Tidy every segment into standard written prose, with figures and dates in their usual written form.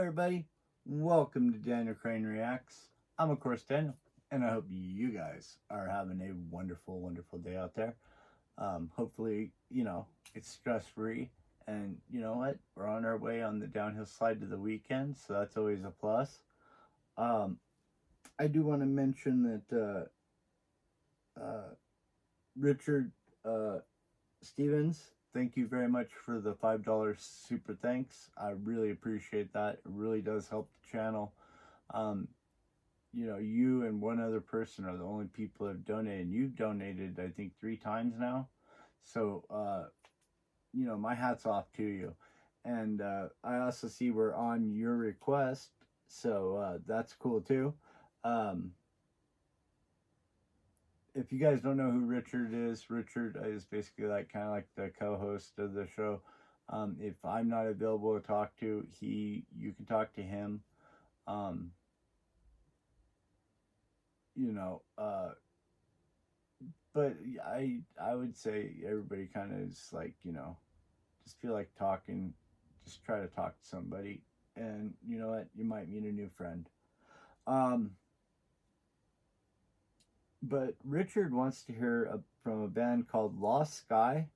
everybody. Welcome to Daniel Crane Reacts. I'm, of course, Daniel, and I hope you guys are having a wonderful, wonderful day out there. Hopefully, it's stress-free, and you know what? We're on our way on the downhill slide to the weekend, so that's always a plus. I do want to mention that Richard Stevens, thank you very much for the $5 super thanks. I really appreciate that. It really does help the channel. You and one other person are the only people that have donated. You've donated, I think, 3 times now. So, my hat's off to you. And I also see we're on your request. So that's cool too. If you guys don't know who Richard is basically kind of like the co-host of the show. If I'm not available to talk to, you can talk to him. But I would say everybody kind of is just feel like talking, just try to talk to somebody, and you know what, you might meet a new friend. But Richard wants to hear from a band called Lost Sky.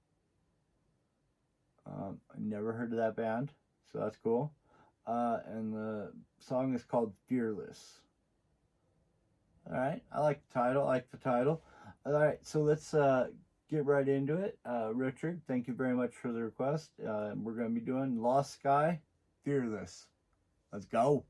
I never heard of that band, so that's cool. And the song is called Fearless. Alright, I like the title. Alright, so let's get right into it. Richard, thank you very much for the request. We're going to be doing Lost Sky, Fearless. Let's go.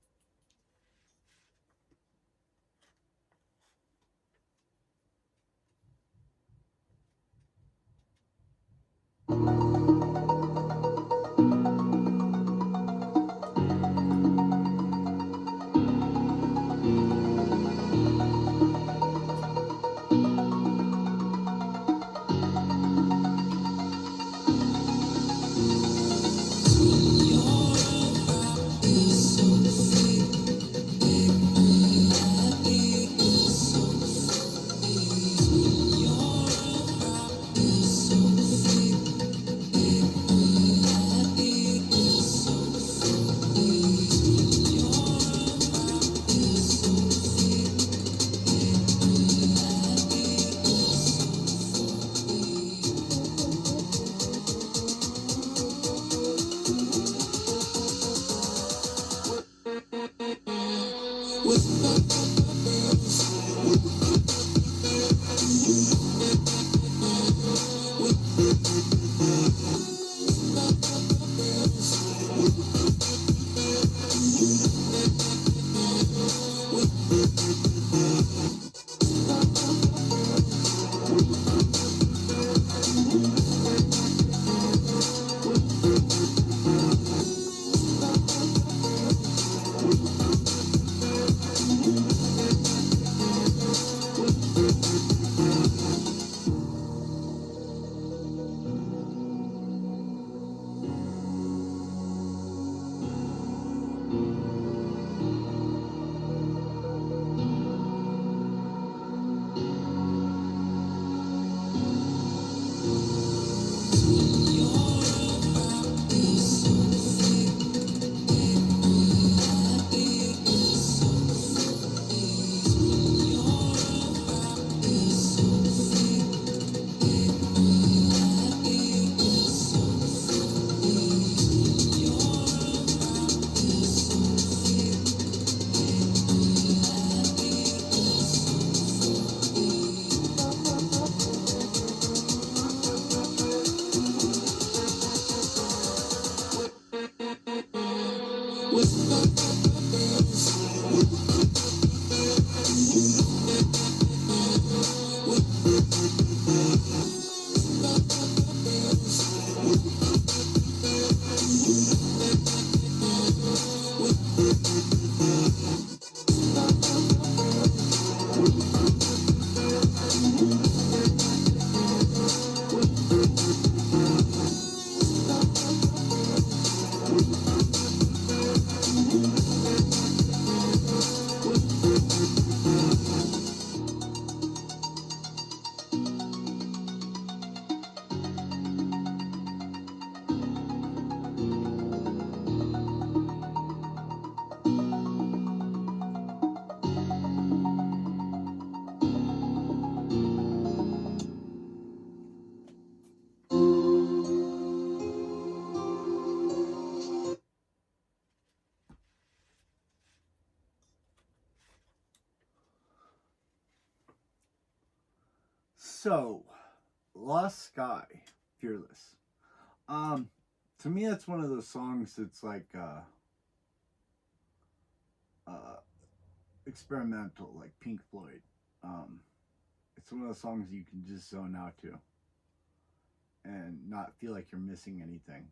So, Lost Sky, Fearless. To me, that's one of those songs that's like experimental, like Pink Floyd. It's one of those songs you can just zone out to and not feel like you're missing anything.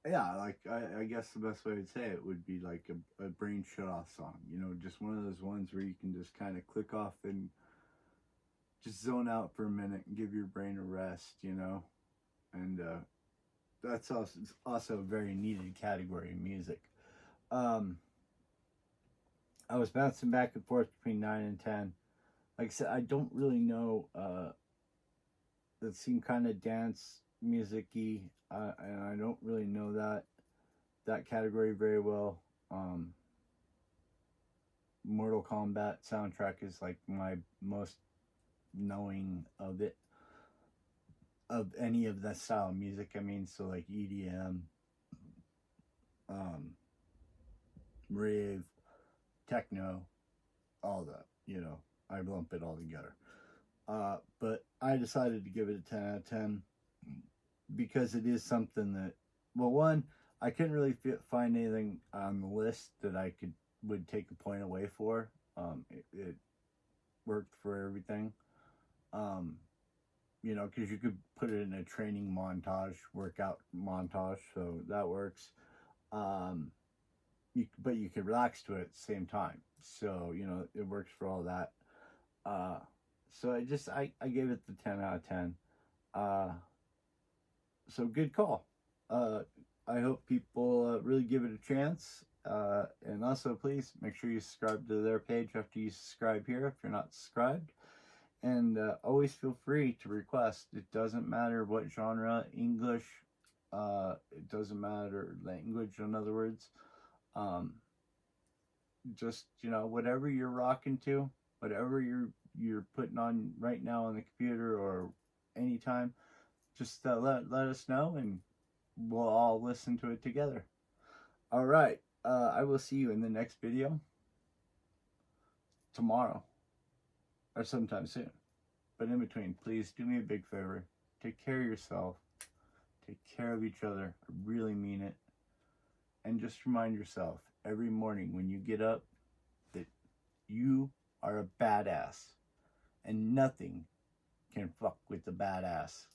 Yeah, like I guess the best way to say it would be like a brain shut off song. You know, just one of those ones where you can just kind of click off and just zone out for a minute and give your brain a rest. You know, and that's also a very needed category of music. I was bouncing back and forth between 9 and 10. Like I said, I don't really know. That seem kind of dance music-y, and I don't really know that category very well. Mortal Kombat soundtrack is like my most knowing of it, of any of that style of music. I mean, so like EDM, rave, techno, all that. You know, I lump it all together. But I decided to give it a 10 out of 10 because it is something that, well, one, I couldn't really find anything on the list that I would take a point away for. It worked for everything. You know, because you could put it in a training montage, workout montage, so that works. But you could relax to it at the same time. So, you know, it works for all that. So I gave it the 10 out of 10. So good call. I hope people really give it a chance. And also, please make sure you subscribe to their page after you subscribe here if you're not subscribed. And always feel free to request. It doesn't matter what genre, English, it doesn't matter language, in other words. Just, you know, whatever you're rocking to, whatever you're putting on right now on the computer or anytime, just let us know and we'll all listen to it together. All right. I will see you in the next video tomorrow or sometime soon. But in between, please do me a big favor. Take care of yourself. Take care of each other. I really mean it. And just remind yourself every morning when you get up that you are a badass. And nothing can fuck with the badass.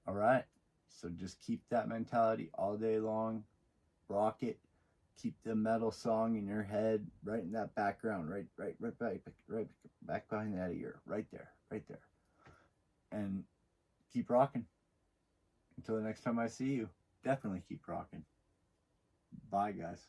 All right? So just keep that mentality all day long. Rock it. Keep the metal song in your head, right in that background, right back behind that ear, right there. And keep rocking. Until the next time I see you, definitely keep rocking. Bye, guys.